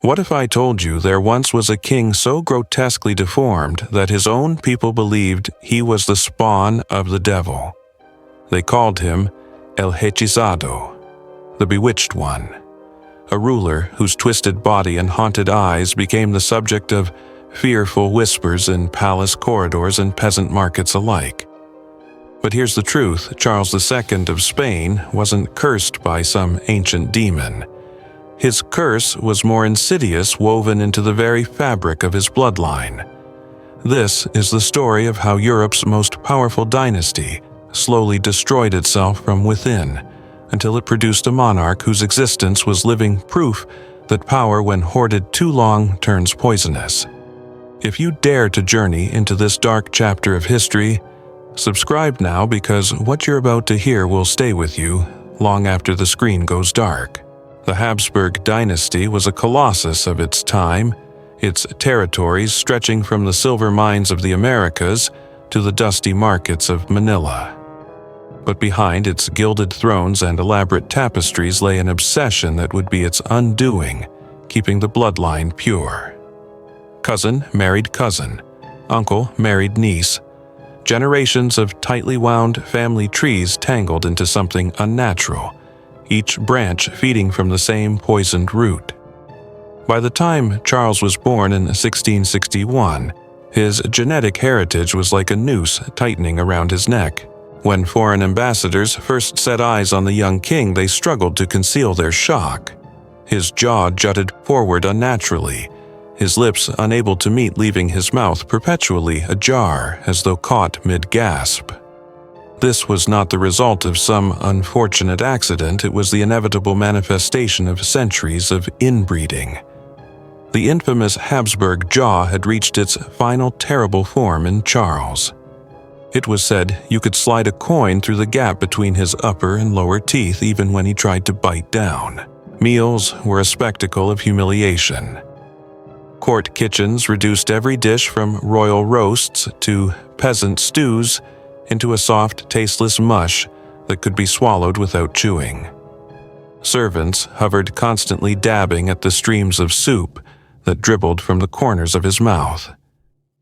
What if I told you there once was a king so grotesquely deformed that his own people believed he was the spawn of the devil? They called him El Hechizado, the Bewitched One, a ruler whose twisted body and haunted eyes became the subject of fearful whispers in palace corridors and peasant markets alike. But here's the truth: Charles II of Spain wasn't cursed by some ancient demon. His curse was more insidious, woven into the very fabric of his bloodline. This is the story of how Europe's most powerful dynasty slowly destroyed itself from within, until it produced a monarch whose existence was living proof that power, when hoarded too long, turns poisonous. If you dare to journey into this dark chapter of history, subscribe now, because what you're about to hear will stay with you long after the screen goes dark. The Habsburg dynasty was a colossus of its time, its territories stretching from the silver mines of the Americas to the dusty markets of Manila. But behind its gilded thrones and elaborate tapestries lay an obsession that would be its undoing, keeping the bloodline pure. Cousin married cousin, uncle married niece. Generations of tightly wound family trees tangled into something unnatural, each branch feeding from the same poisoned root. By the time Charles was born in 1661, his genetic heritage was like a noose tightening around his neck. When foreign ambassadors first set eyes on the young king, they struggled to conceal their shock. His jaw jutted forward unnaturally, his lips unable to meet, leaving his mouth perpetually ajar as though caught mid-gasp. This was not the result of some unfortunate accident, it was the inevitable manifestation of centuries of inbreeding. The infamous Habsburg jaw had reached its final terrible form in Charles. It was said you could slide a coin through the gap between his upper and lower teeth even when he tried to bite down. Meals were a spectacle of humiliation. Court kitchens reduced every dish from royal roasts to peasant stews into a soft, tasteless mush that could be swallowed without chewing. Servants hovered constantly, dabbing at the streams of soup that dribbled from the corners of his mouth.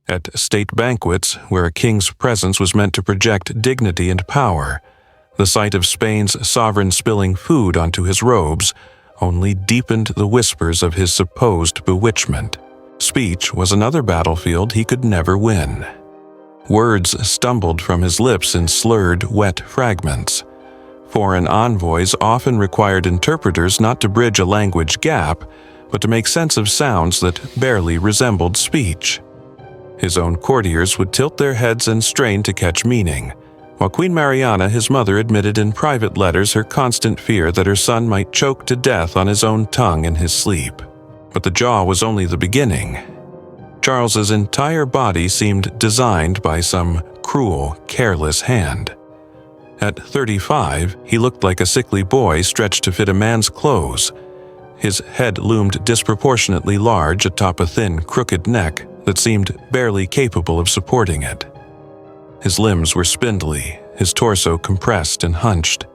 At state banquets, where a king's presence was meant to project dignity and power, the sight of Spain's sovereign spilling food onto his robes only deepened the whispers of his supposed bewitchment. Speech was another battlefield he could never win. Words stumbled from his lips in slurred, wet fragments. Foreign envoys often required interpreters not to bridge a language gap, but to make sense of sounds that barely resembled speech. His own courtiers would tilt their heads and strain to catch meaning, while Queen Mariana, his mother, admitted in private letters her constant fear that her son might choke to death on his own tongue in his sleep. But the jaw was only the beginning. Charles's entire body seemed designed by some cruel, careless hand. At 35, he looked like a sickly boy stretched to fit a man's clothes. His head loomed disproportionately large atop a thin, crooked neck that seemed barely capable of supporting it. His limbs were spindly, his torso compressed and hunched.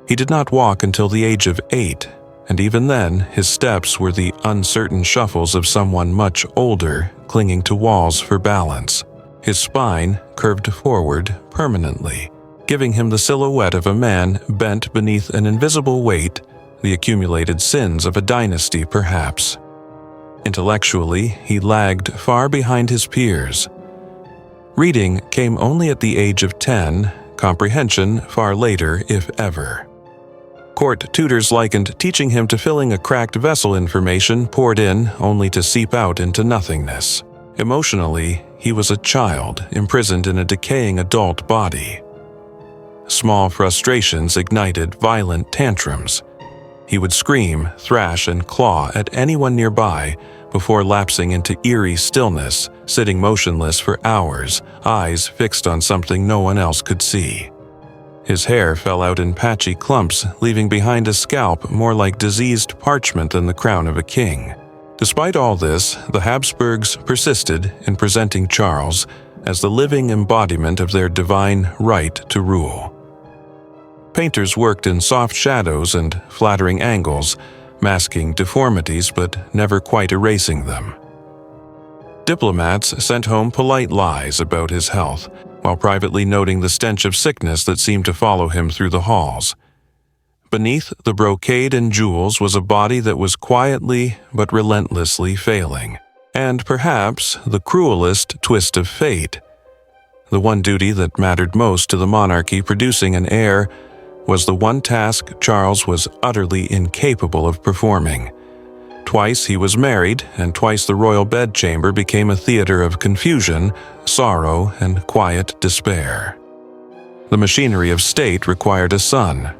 He did not walk until the age of 8, and even then his steps were the uncertain shuffles of someone much older, clinging to walls for balance. His spine curved forward permanently, giving him the silhouette of a man bent beneath an invisible weight, the accumulated sins of a dynasty perhaps. Intellectually, he lagged far behind his peers. Reading came only at the age of 10, comprehension far later, if ever. Court tutors likened teaching him to filling a cracked vessel. Information poured in only to seep out into nothingness. Emotionally, he was a child imprisoned in a decaying adult body. Small frustrations ignited violent tantrums. He would scream, thrash, and claw at anyone nearby before lapsing into eerie stillness, sitting motionless for hours, eyes fixed on something no one else could see. His hair fell out in patchy clumps, leaving behind a scalp more like diseased parchment than the crown of a king. Despite all this, the Habsburgs persisted in presenting Charles as the living embodiment of their divine right to rule. Painters worked in soft shadows and flattering angles, masking deformities but never quite erasing them. Diplomats sent home polite lies about his health, while privately noting the stench of sickness that seemed to follow him through the halls. Beneath the brocade and jewels was a body that was quietly but relentlessly failing. And perhaps the cruelest twist of fate. The one duty that mattered most to the monarchy producing an heir was the one task Charles was utterly incapable of performing. Twice he was married, and twice the royal bedchamber became a theater of confusion, sorrow, and quiet despair. The machinery of state required a son.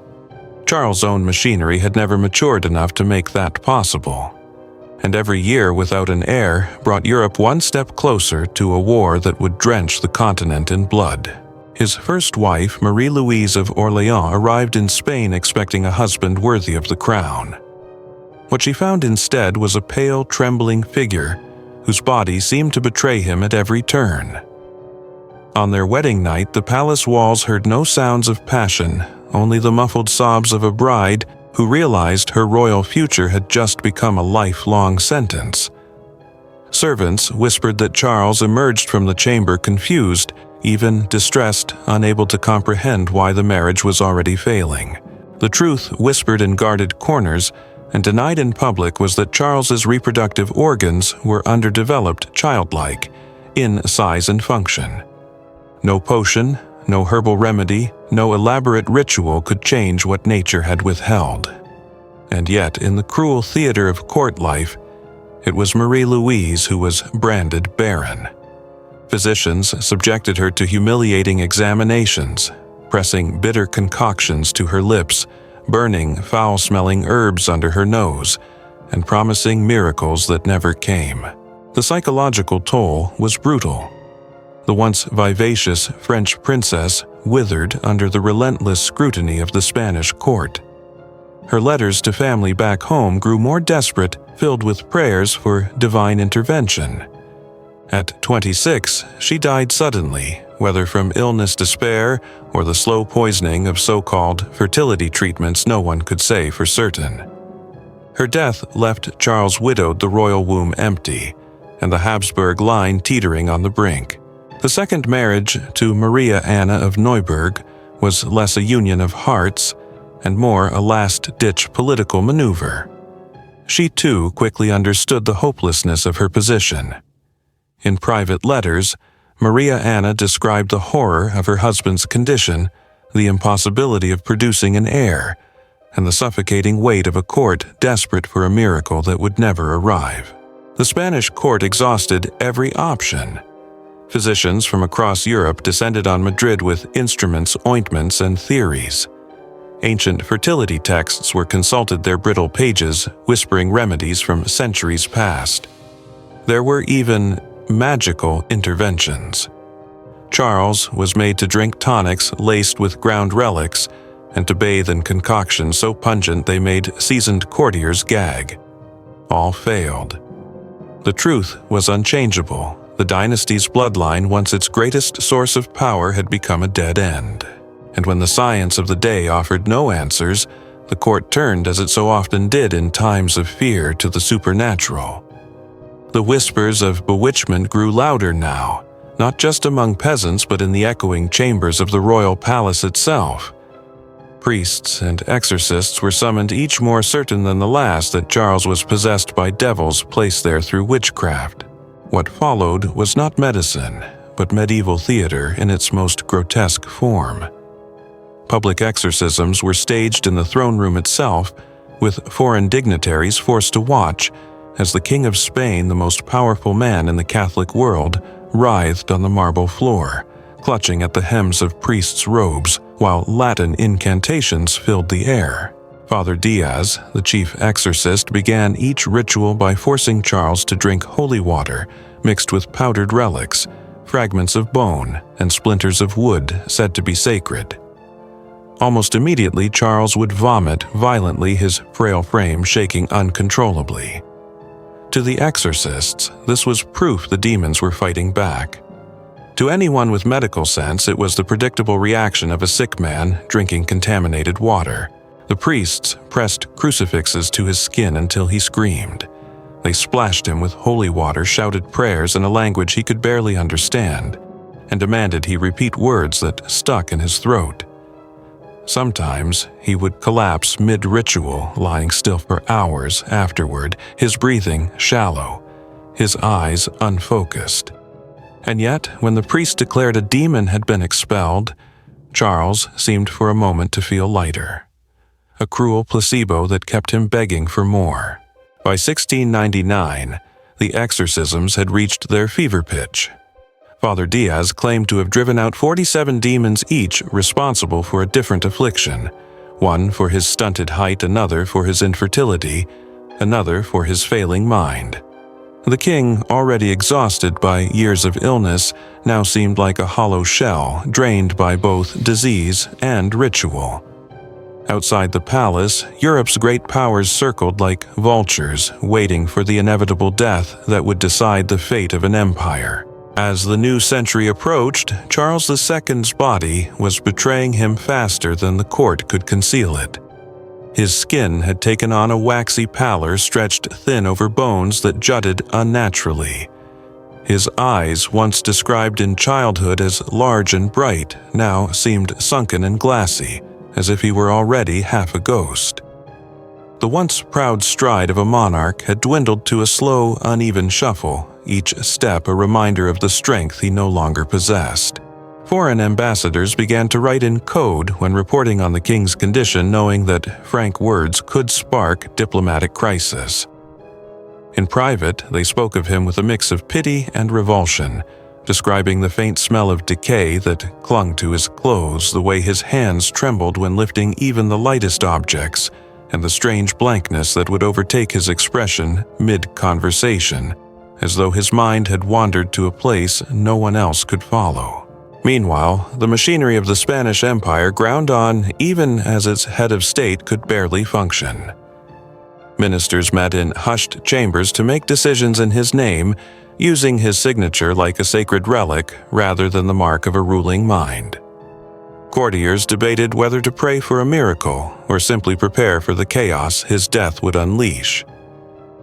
Charles' own machinery had never matured enough to make that possible. And every year without an heir brought Europe one step closer to a war that would drench the continent in blood. His first wife, Marie-Louise of Orléans, arrived in Spain expecting a husband worthy of the crown. What she found instead was a pale, trembling figure whose body seemed to betray him at every turn. On their wedding night, the palace walls heard no sounds of passion, only the muffled sobs of a bride who realized her royal future had just become a lifelong sentence. Servants whispered that Charles emerged from the chamber confused, even distressed, unable to comprehend why the marriage was already failing. The truth, whispered in guarded corners and denied in public, was that Charles's reproductive organs were underdeveloped, childlike, in size and function. No potion, no herbal remedy, no elaborate ritual could change what nature had withheld. And yet, in the cruel theater of court life, it was Marie-Louise who was branded barren. Physicians subjected her to humiliating examinations, pressing bitter concoctions to her lips, burning foul-smelling herbs under her nose, and promising miracles that never came. The psychological toll was brutal. The once vivacious French princess withered under the relentless scrutiny of the Spanish court. Her letters to family back home grew more desperate, filled with prayers for divine intervention. At 26, she died suddenly, whether from illness despair or the slow poisoning of so-called fertility treatments no one could say for certain. Her death left Charles widowed, the royal womb empty, and the Habsburg line teetering on the brink. The second marriage to Maria Anna of Neuburg was less a union of hearts and more a last-ditch political maneuver. She too quickly understood the hopelessness of her position. In private letters, Maria Anna described the horror of her husband's condition, the impossibility of producing an heir, and the suffocating weight of a court desperate for a miracle that would never arrive. The Spanish court exhausted every option. Physicians from across Europe descended on Madrid with instruments, ointments, and theories. Ancient fertility texts were consulted, their brittle pages whispering remedies from centuries past. There were even magical interventions. Charles was made to drink tonics laced with ground relics and to bathe in concoctions so pungent they made seasoned courtiers gag. All failed. The truth was unchangeable. The dynasty's bloodline, once its greatest source of power, had become a dead end. And when the science of the day offered no answers, the court turned, as it so often did in times of fear, to the supernatural. The whispers of bewitchment grew louder now, not just among peasants but in the echoing chambers of the royal palace itself. Priests and exorcists were summoned, each more certain than the last that Charles was possessed by devils placed there through witchcraft. What followed was not medicine, but medieval theater in its most grotesque form. Public exorcisms were staged in the throne room itself, with foreign dignitaries forced to watch as the King of Spain, the most powerful man in the Catholic world, writhed on the marble floor, clutching at the hems of priests' robes, while Latin incantations filled the air. Father Diaz, the chief exorcist, began each ritual by forcing Charles to drink holy water mixed with powdered relics, fragments of bone, and splinters of wood said to be sacred. Almost immediately, Charles would vomit violently, his frail frame shaking uncontrollably. To the exorcists, this was proof the demons were fighting back. To anyone with medical sense, it was the predictable reaction of a sick man drinking contaminated water. The priests pressed crucifixes to his skin until he screamed. They splashed him with holy water, shouted prayers in a language he could barely understand, and demanded he repeat words that stuck in his throat. Sometimes he would collapse mid-ritual, lying still for hours afterward, his breathing shallow, his eyes unfocused. And yet, when the priest declared a demon had been expelled, Charles seemed for a moment to feel lighter. A cruel placebo that kept him begging for more. By 1699, the exorcisms had reached their fever pitch. Father Diaz claimed to have driven out 47 demons, each responsible for a different affliction, one for his stunted height, another for his infertility, another for his failing mind. The king, already exhausted by years of illness, now seemed like a hollow shell, drained by both disease and ritual. Outside the palace, Europe's great powers circled like vultures, waiting for the inevitable death that would decide the fate of an empire. As the new century approached, Charles II's body was betraying him faster than the court could conceal it. His skin had taken on a waxy pallor stretched thin over bones that jutted unnaturally. His eyes, once described in childhood as large and bright, now seemed sunken and glassy, as if he were already half a ghost. The once proud stride of a monarch had dwindled to a slow, uneven shuffle, each step a reminder of the strength he no longer possessed. Foreign ambassadors began to write in code when reporting on the king's condition, knowing that frank words could spark diplomatic crisis. In private, they spoke of him with a mix of pity and revulsion, describing the faint smell of decay that clung to his clothes, the way his hands trembled when lifting even the lightest objects, and the strange blankness that would overtake his expression mid-conversation, as though his mind had wandered to a place no one else could follow. Meanwhile, the machinery of the Spanish Empire ground on even as its head of state could barely function. Ministers met in hushed chambers to make decisions in his name, using his signature like a sacred relic rather than the mark of a ruling mind. Courtiers debated whether to pray for a miracle or simply prepare for the chaos his death would unleash.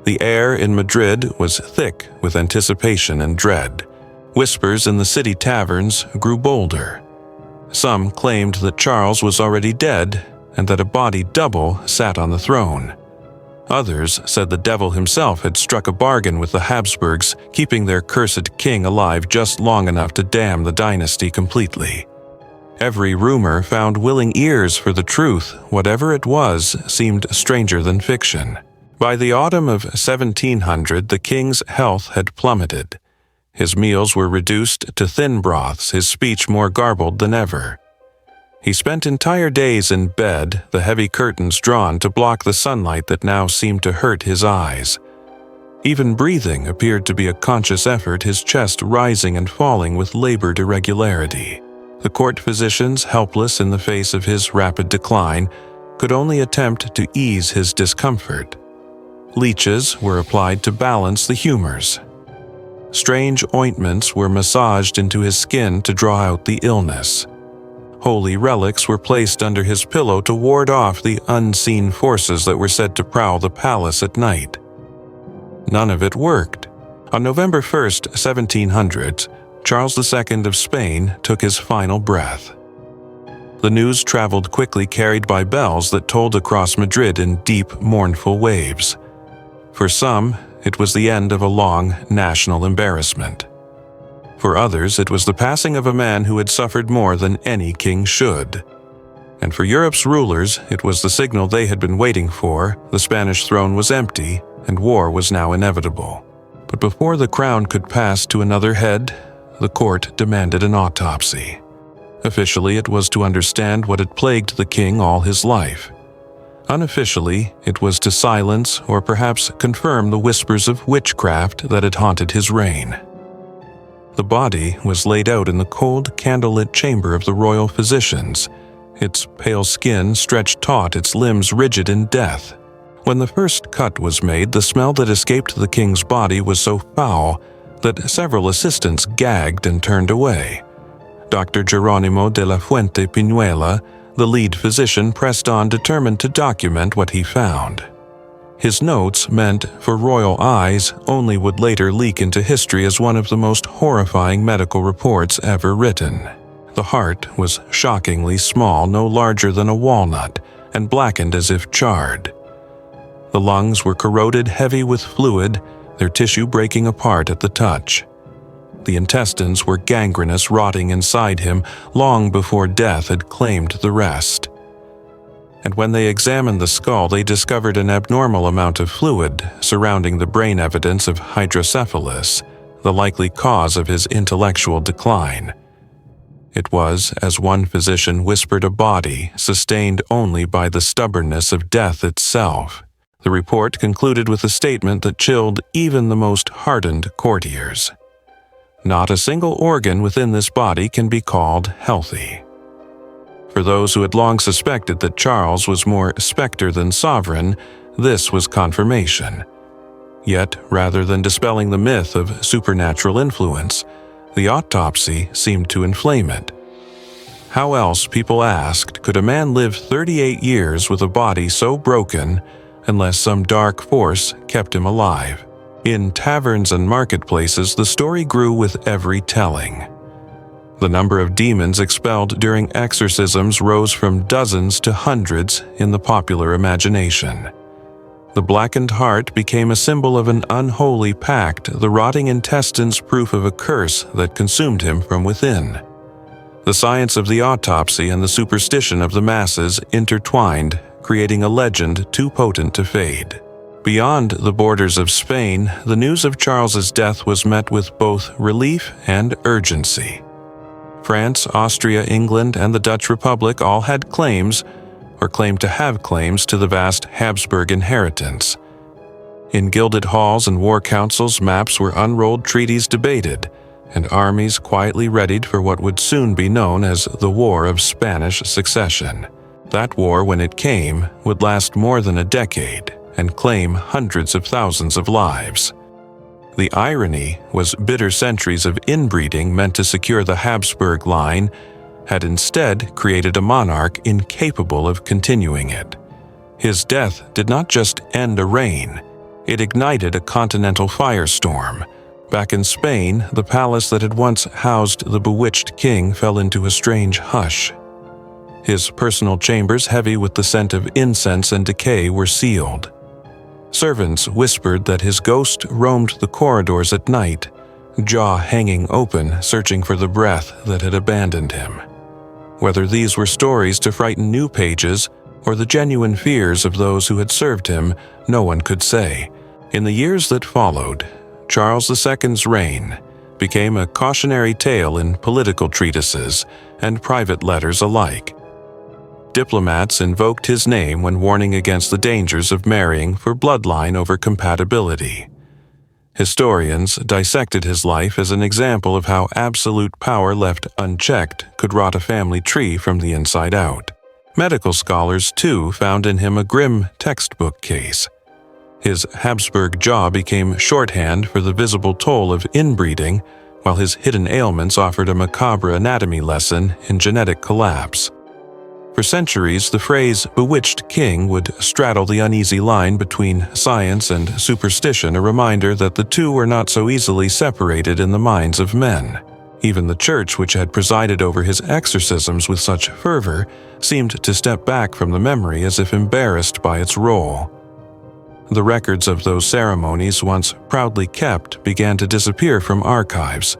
The air in Madrid was thick with anticipation and dread. Whispers in the city taverns grew bolder. Some claimed that Charles was already dead and that a body double sat on the throne. Others said the devil himself had struck a bargain with the Habsburgs, keeping their cursed king alive just long enough to damn the dynasty completely. Every rumor found willing ears for the truth. Whatever it was seemed stranger than fiction. By the autumn of 1700, the king's health had plummeted. His meals were reduced to thin broths, his speech more garbled than ever. He spent entire days in bed, the heavy curtains drawn to block the sunlight that now seemed to hurt his eyes. Even breathing appeared to be a conscious effort, his chest rising and falling with labored irregularity. The court physicians, helpless in the face of his rapid decline, could only attempt to ease his discomfort. Leeches were applied to balance the humors. Strange ointments were massaged into his skin to draw out the illness. Holy relics were placed under his pillow to ward off the unseen forces that were said to prowl the palace at night. None of it worked. On November 1st, 1700, Charles II of Spain took his final breath. The news traveled quickly, carried by bells that tolled across Madrid in deep, mournful waves. For some, it was the end of a long national embarrassment. For others, it was the passing of a man who had suffered more than any king should. And for Europe's rulers, it was the signal they had been waiting for. The Spanish throne was empty, and war was now inevitable. But before the crown could pass to another head, the court demanded an autopsy. Officially, it was to understand what had plagued the king all his life. Unofficially, it was to silence or perhaps confirm the whispers of witchcraft that had haunted his reign. The body was laid out in the cold, candlelit chamber of the royal physicians, its pale skin stretched taut, its limbs rigid in death. When the first cut was made, the smell that escaped the king's body was so foul that several assistants gagged and turned away. Dr. Geronimo de la Fuente Pinuela, The lead physician pressed on, determined to document what he found. His notes, meant for royal eyes, only would later leak into history as one of the most horrifying medical reports ever written. The heart was shockingly small, no larger than a walnut, and blackened as if charred. The lungs were corroded, heavy with fluid, their tissue breaking apart at the touch. The intestines were gangrenous, rotting inside him long before death had claimed the rest. And when they examined the skull, they discovered an abnormal amount of fluid surrounding the brain, evidence of hydrocephalus, the likely cause of his intellectual decline. It was, as one physician whispered, a body sustained only by the stubbornness of death itself. The report concluded with a statement that chilled even the most hardened courtiers. Not a single organ within this body can be called healthy. For those who had long suspected that Charles was more specter than sovereign, this was confirmation. Yet, rather than dispelling the myth of supernatural influence, the autopsy seemed to inflame it. How else, people asked, could a man live 38 years with a body so broken unless some dark force kept him alive? In taverns and marketplaces, the story grew with every telling. The number of demons expelled during exorcisms rose from dozens to hundreds in the popular imagination. The blackened heart became a symbol of an unholy pact, the rotting intestines proof of a curse that consumed him from within. The science of the autopsy and the superstition of the masses intertwined, creating a legend too potent to fade. Beyond the borders of Spain, the news of Charles's death was met with both relief and urgency. France, Austria, England, and the Dutch Republic all had claims, or claimed to have claims, to the vast Habsburg inheritance. In gilded halls and war councils, maps were unrolled, treaties debated, and armies quietly readied for what would soon be known as the War of Spanish Succession. That war, when it came, would last more than a decade and claim hundreds of thousands of lives. The irony was bitter centuries of inbreeding meant to secure the Habsburg line had instead created a monarch incapable of continuing it. His death did not just end a reign, it ignited a continental firestorm. Back in Spain, the palace that had once housed the bewitched king fell into a strange hush. His personal chambers, heavy with the scent of incense and decay, were sealed. Servants whispered that his ghost roamed the corridors at night, jaw hanging open, searching for the breath that had abandoned him. Whether these were stories to frighten new pages or the genuine fears of those who had served him, no one could say. In the years that followed, Charles II's reign became a cautionary tale in political treatises and private letters alike. Diplomats invoked his name when warning against the dangers of marrying for bloodline over compatibility. Historians dissected his life as an example of how absolute power left unchecked could rot a family tree from the inside out. Medical scholars, too, found in him a grim textbook case. His Habsburg jaw became shorthand for the visible toll of inbreeding, while his hidden ailments offered a macabre anatomy lesson in genetic collapse. For centuries, the phrase "bewitched king" would straddle the uneasy line between science and superstition, a reminder that the two were not so easily separated in the minds of men. Even the church, which had presided over his exorcisms with such fervor, seemed to step back from the memory as if embarrassed by its role. The records of those ceremonies, once proudly kept, began to disappear from archives.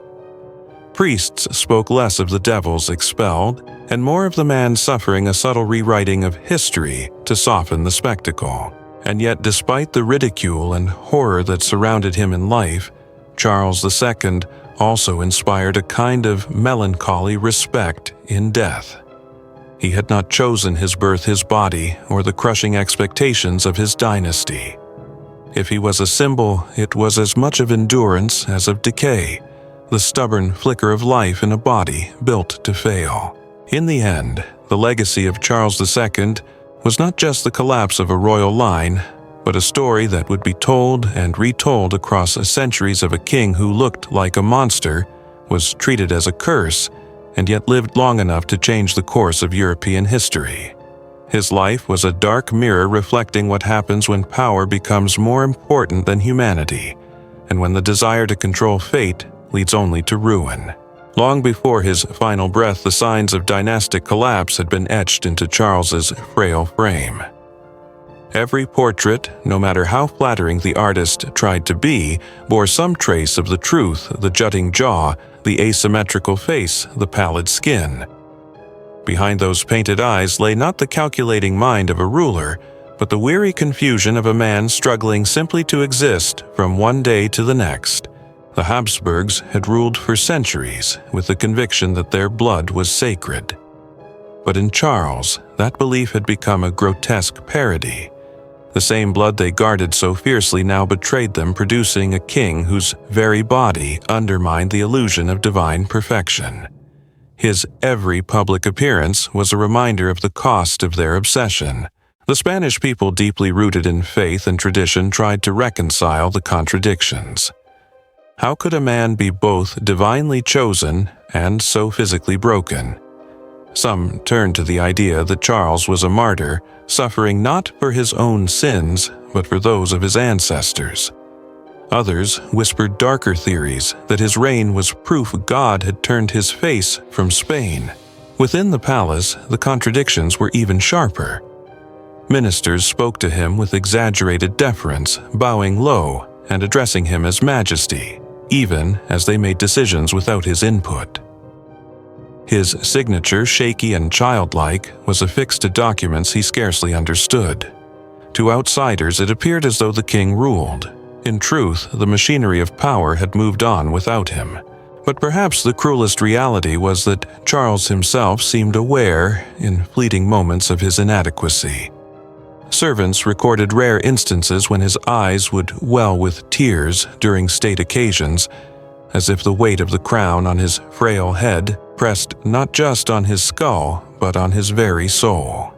Priests spoke less of the devils expelled and more of the man suffering a subtle rewriting of history to soften the spectacle. And yet, despite the ridicule and horror that surrounded him in life, Charles II also inspired a kind of melancholy respect in death. He had not chosen his birth, his body, or the crushing expectations of his dynasty. If he was a symbol, it was as much of endurance as of decay, the stubborn flicker of life in a body built to fail. In the end, the legacy of Charles II was not just the collapse of a royal line, but a story that would be told and retold across centuries of a king who looked like a monster, was treated as a curse, and yet lived long enough to change the course of European history. His life was a dark mirror reflecting what happens when power becomes more important than humanity, and when the desire to control fate leads only to ruin. Long before his final breath, the signs of dynastic collapse had been etched into Charles's frail frame. Every portrait, no matter how flattering the artist tried to be, bore some trace of the truth: the jutting jaw, the asymmetrical face, the pallid skin. Behind those painted eyes lay not the calculating mind of a ruler, but the weary confusion of a man struggling simply to exist from one day to the next. The Habsburgs had ruled for centuries with the conviction that their blood was sacred. But in Charles, that belief had become a grotesque parody. The same blood they guarded so fiercely now betrayed them, producing a king whose very body undermined the illusion of divine perfection. His every public appearance was a reminder of the cost of their obsession. The Spanish people, deeply rooted in faith and tradition, tried to reconcile the contradictions. How could a man be both divinely chosen and so physically broken? Some turned to the idea that Charles was a martyr, suffering not for his own sins, but for those of his ancestors. Others whispered darker theories that his reign was proof God had turned his face from Spain. Within the palace, the contradictions were even sharper. Ministers spoke to him with exaggerated deference, bowing low and addressing him as Majesty, even as they made decisions without his input. His signature, shaky and childlike, was affixed to documents he scarcely understood. To outsiders, it appeared as though the king ruled. In truth, the machinery of power had moved on without him. But perhaps the cruelest reality was that Charles himself seemed aware, in fleeting moments, of his inadequacy. Servants recorded rare instances when his eyes would well with tears during state occasions, as if the weight of the crown on his frail head pressed not just on his skull, but on his very soul.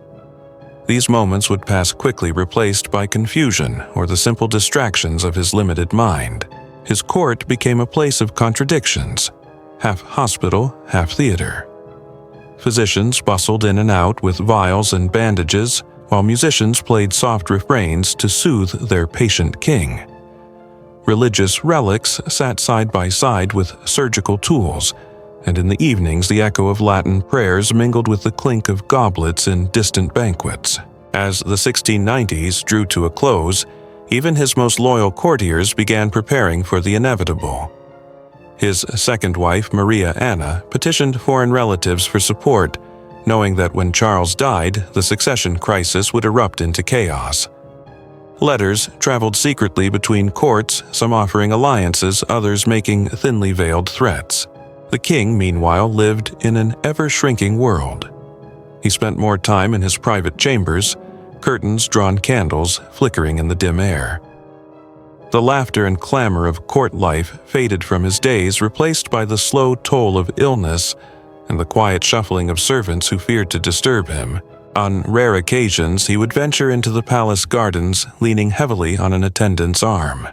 These moments would pass quickly, replaced by confusion or the simple distractions of his limited mind. His court became a place of contradictions, half hospital, half theater. Physicians bustled in and out with vials and bandages, while musicians played soft refrains to soothe their patient king. Religious relics sat side by side with surgical tools, and in the evenings the echo of Latin prayers mingled with the clink of goblets in distant banquets. As the 1690s drew to a close, even his most loyal courtiers began preparing for the inevitable. His second wife, Maria Anna, petitioned foreign relatives for support, knowing that when Charles died, the succession crisis would erupt into chaos. Letters traveled secretly between courts, some offering alliances, others making thinly veiled threats. The king, meanwhile, lived in an ever-shrinking world. He spent more time in his private chambers, curtains, drawn candles flickering in the dim air. The laughter and clamor of court life faded from his days, replaced by the slow toll of illness and the quiet shuffling of servants who feared to disturb him. On rare occasions, he would venture into the palace gardens, leaning heavily on an attendant's arm.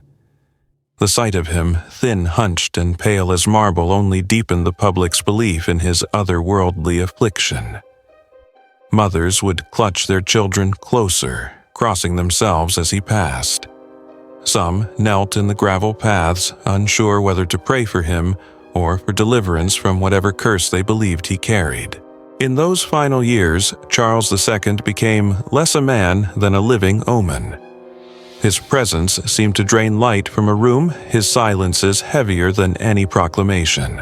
The sight of him, thin-hunched and pale as marble, only deepened the public's belief in his otherworldly affliction. Mothers would clutch their children closer, crossing themselves as he passed. Some knelt in the gravel paths, unsure whether to pray for him or for deliverance from whatever curse they believed he carried. In those final years, Charles II became less a man than a living omen. His presence seemed to drain light from a room, his silences heavier than any proclamation.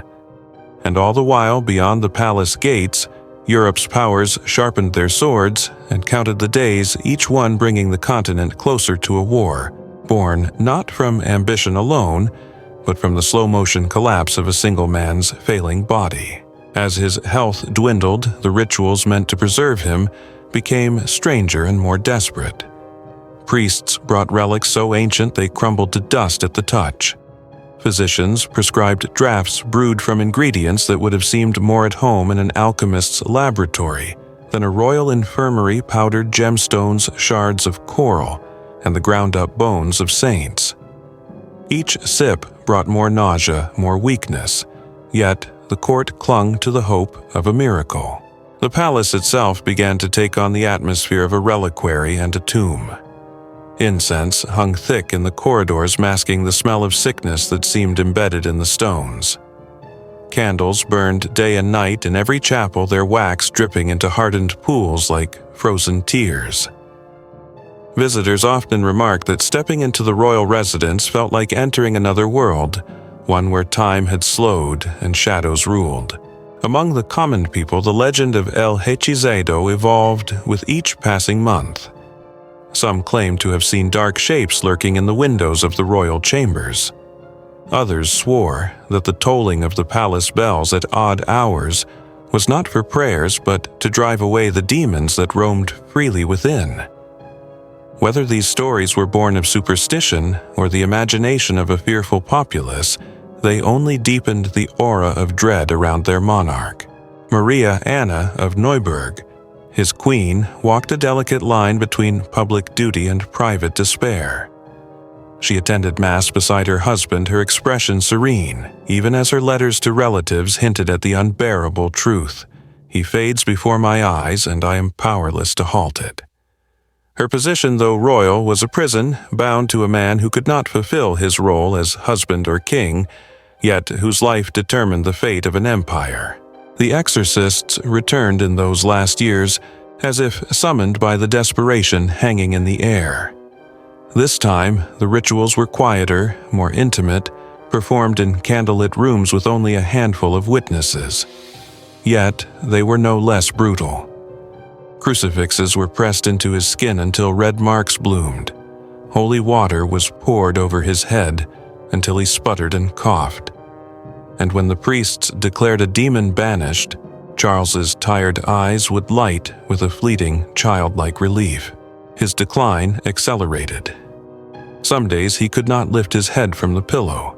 And all the while, beyond the palace gates, Europe's powers sharpened their swords and counted the days, each one bringing the continent closer to a war, born not from ambition alone, but from the slow-motion collapse of a single man's failing body. As his health dwindled, the rituals meant to preserve him became stranger and more desperate. Priests brought relics so ancient they crumbled to dust at the touch. Physicians prescribed draughts brewed from ingredients that would have seemed more at home in an alchemist's laboratory than a royal infirmary powdered gemstones, shards of coral, and the ground-up bones of saints. Each sip brought more nausea, more weakness, yet the court clung to the hope of a miracle. The palace itself began to take on the atmosphere of a reliquary and a tomb. Incense hung thick in the corridors, masking the smell of sickness that seemed embedded in the stones. Candles burned day and night in every chapel, their wax dripping into hardened pools like frozen tears. Visitors often remarked that stepping into the royal residence felt like entering another world, one where time had slowed and shadows ruled. Among the common people, the legend of El Hechizado evolved with each passing month. Some claimed to have seen dark shapes lurking in the windows of the royal chambers. Others swore that the tolling of the palace bells at odd hours was not for prayers but to drive away the demons that roamed freely within. Whether these stories were born of superstition or the imagination of a fearful populace, they only deepened the aura of dread around their monarch. Maria Anna of Neuburg, his queen, walked a delicate line between public duty and private despair. She attended Mass beside her husband, her expression serene, even as her letters to relatives hinted at the unbearable truth. He fades before my eyes, and I am powerless to halt it. Her position, though royal, was a prison bound to a man who could not fulfill his role as husband or king, yet whose life determined the fate of an empire. The exorcists returned in those last years, as if summoned by the desperation hanging in the air. This time, the rituals were quieter, more intimate, performed in candlelit rooms with only a handful of witnesses. Yet, they were no less brutal. Crucifixes were pressed into his skin until red marks bloomed. Holy water was poured over his head until he sputtered and coughed. And when the priests declared a demon banished, Charles's tired eyes would light with a fleeting, childlike relief. His decline accelerated. Some days he could not lift his head from the pillow.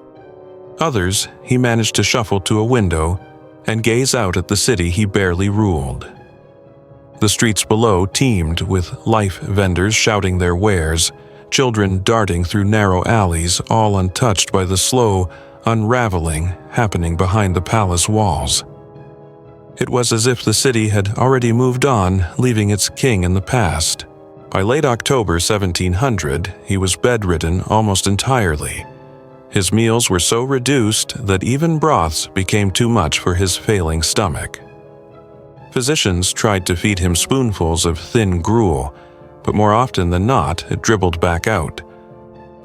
Others he managed to shuffle to a window and gaze out at the city he barely ruled. The streets below teemed with life vendors shouting their wares, children darting through narrow alleys, all untouched by the slow unraveling happening behind the palace walls. It was as if the city had already moved on, leaving its king in the past. By late October 1700, he was bedridden almost entirely. His meals were so reduced that even broths became too much for his failing stomach. Physicians tried to feed him spoonfuls of thin gruel, but more often than not, it dribbled back out.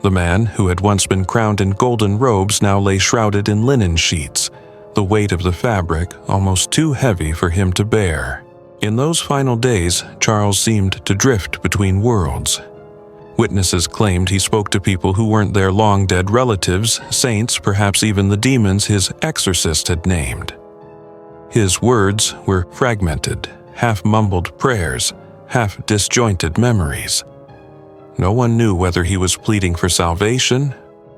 The man, who had once been crowned in golden robes, now lay shrouded in linen sheets, the weight of the fabric almost too heavy for him to bear. In those final days, Charles seemed to drift between worlds. Witnesses claimed he spoke to people who weren't their long-dead relatives, saints, perhaps even the demons his exorcist had named. His words were fragmented, half-mumbled prayers, half-disjointed memories. No one knew whether he was pleading for salvation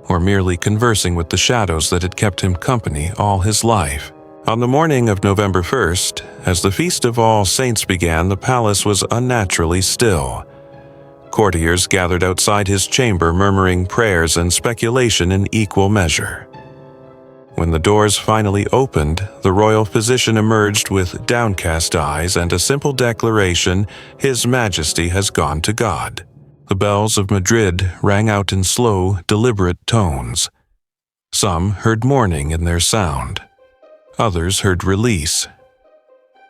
or merely conversing with the shadows that had kept him company all his life. On the morning of November 1st, as the Feast of All Saints began, the palace was unnaturally still. Courtiers gathered outside his chamber, murmuring prayers and speculation in equal measure. When the doors finally opened, the royal physician emerged with downcast eyes and a simple declaration, "His Majesty has gone to God." The bells of Madrid rang out in slow, deliberate tones. Some heard mourning in their sound. Others heard release.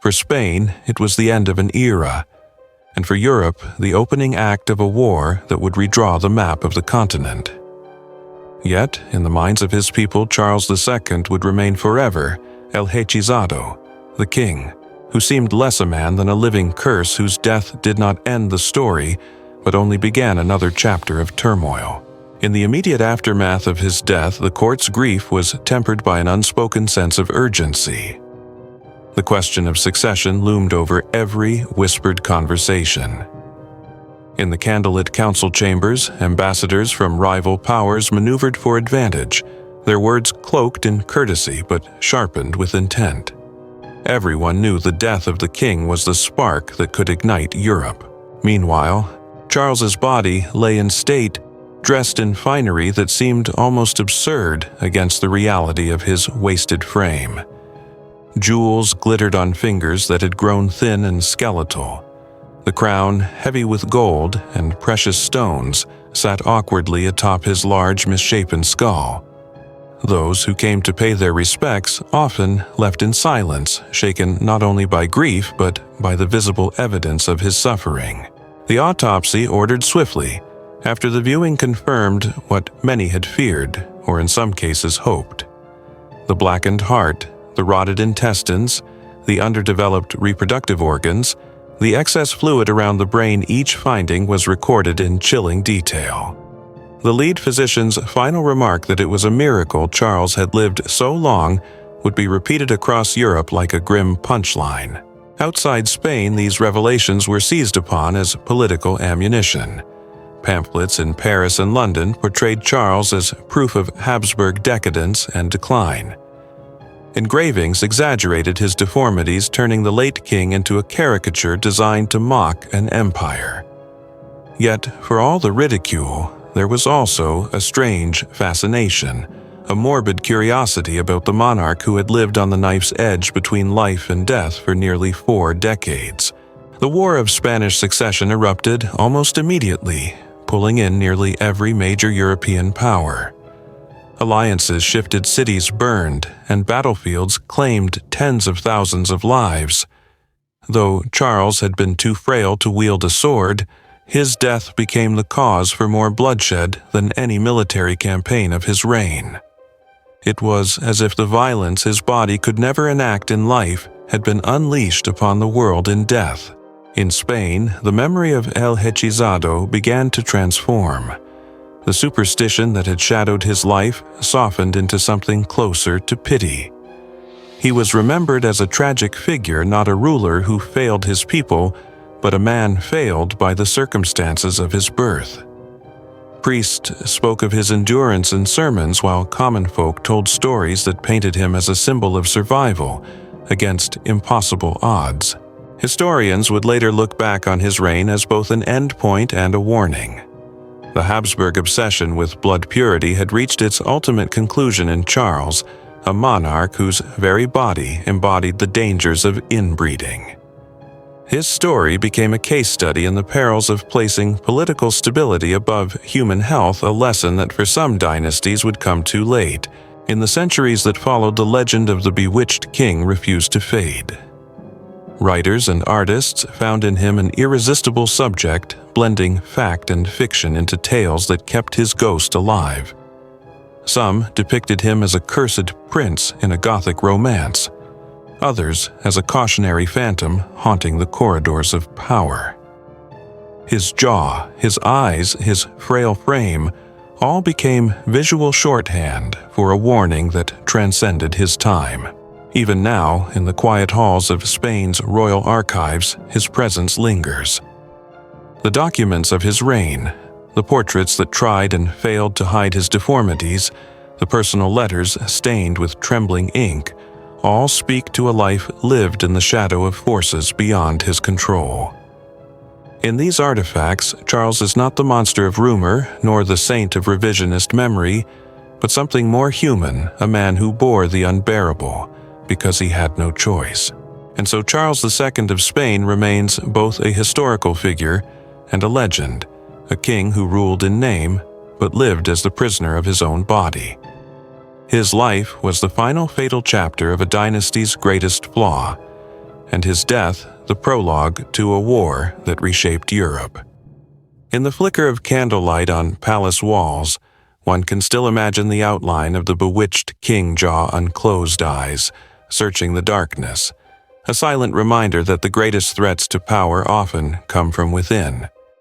For Spain, it was the end of an era, and for Europe, the opening act of a war that would redraw the map of the continent. Yet, in the minds of his people, Charles II would remain forever El Hechizado, the king, who seemed less a man than a living curse whose death did not end the story, but only began another chapter of turmoil. In the immediate aftermath of his death, the court's grief was tempered by an unspoken sense of urgency. The question of succession loomed over every whispered conversation. In the candlelit council chambers, ambassadors from rival powers maneuvered for advantage, their words cloaked in courtesy but sharpened with intent. Everyone knew the death of the king was the spark that could ignite Europe. Meanwhile, Charles's body lay in state, dressed in finery that seemed almost absurd against the reality of his wasted frame. Jewels glittered on fingers that had grown thin and skeletal. The crown, heavy with gold and precious stones, sat awkwardly atop his large, misshapen skull. Those who came to pay their respects often left in silence, shaken not only by grief but by the visible evidence of his suffering. The autopsy ordered swiftly, after the viewing confirmed what many had feared, or in some cases hoped. The blackened heart, the rotted intestines, the underdeveloped reproductive organs, the excess fluid around the brain, each finding was recorded in chilling detail. The lead physician's final remark that it was a miracle Charles had lived so long would be repeated across Europe like a grim punchline. Outside Spain, these revelations were seized upon as political ammunition. Pamphlets in Paris and London portrayed Charles as proof of Habsburg decadence and decline. Engravings exaggerated his deformities, turning the late king into a caricature designed to mock an empire. Yet, for all the ridicule, there was also a strange fascination, a morbid curiosity about the monarch who had lived on the knife's edge between life and death for nearly 4 decades. The War of Spanish Succession erupted almost immediately, pulling in nearly every major European power. Alliances shifted, cities burned, and battlefields claimed tens of thousands of lives. Though Charles had been too frail to wield a sword, his death became the cause for more bloodshed than any military campaign of his reign. It was as if the violence his body could never enact in life had been unleashed upon the world in death. In Spain, the memory of El Hechizado began to transform. The superstition that had shadowed his life softened into something closer to pity. He was remembered as a tragic figure, not a ruler who failed his people, but a man failed by the circumstances of his birth. Priests spoke of his endurance in sermons, while common folk told stories that painted him as a symbol of survival against impossible odds. Historians would later look back on his reign as both an endpoint and a warning. The Habsburg obsession with blood purity had reached its ultimate conclusion in Charles, a monarch whose very body embodied the dangers of inbreeding. His story became a case study in the perils of placing political stability above human health, a lesson that for some dynasties would come too late. In the centuries that followed, the legend of the bewitched king refused to fade. Writers and artists found in him an irresistible subject, blending fact and fiction into tales that kept his ghost alive. Some depicted him as a cursed prince in a Gothic romance, others as a cautionary phantom haunting the corridors of power. His jaw, his eyes, his frail frame all became visual shorthand for a warning that transcended his time. Even now, in the quiet halls of Spain's royal archives, his presence lingers. The documents of his reign, the portraits that tried and failed to hide his deformities, the personal letters stained with trembling ink, all speak to a life lived in the shadow of forces beyond his control. In these artifacts, Charles is not the monster of rumor, nor the saint of revisionist memory, but something more human, a man who bore the unbearable, because he had no choice. And so Charles II of Spain remains both a historical figure and a legend, a king who ruled in name, but lived as the prisoner of his own body. His life was the final fatal chapter of a dynasty's greatest flaw, and his death the prologue to a war that reshaped Europe. In the flicker of candlelight on palace walls, one can still imagine the outline of the bewitched king, jaw unclosed, eyes searching the darkness, a silent reminder that the greatest threats to power often come from within.